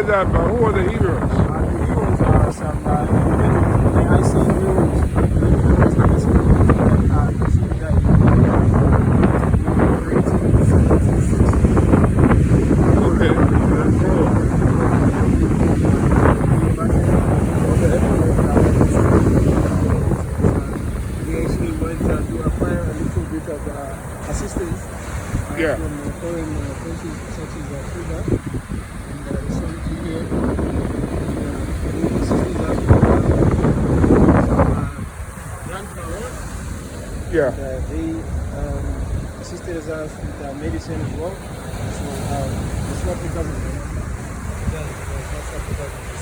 said that, but who are the heroes? The heroes are some individuals, like I say heroes, individuals that you see that assistance from foreign countries such as Africa and recently here assistance grandparents. They assisted us with medicine as well. So it's not the government. It's not the government.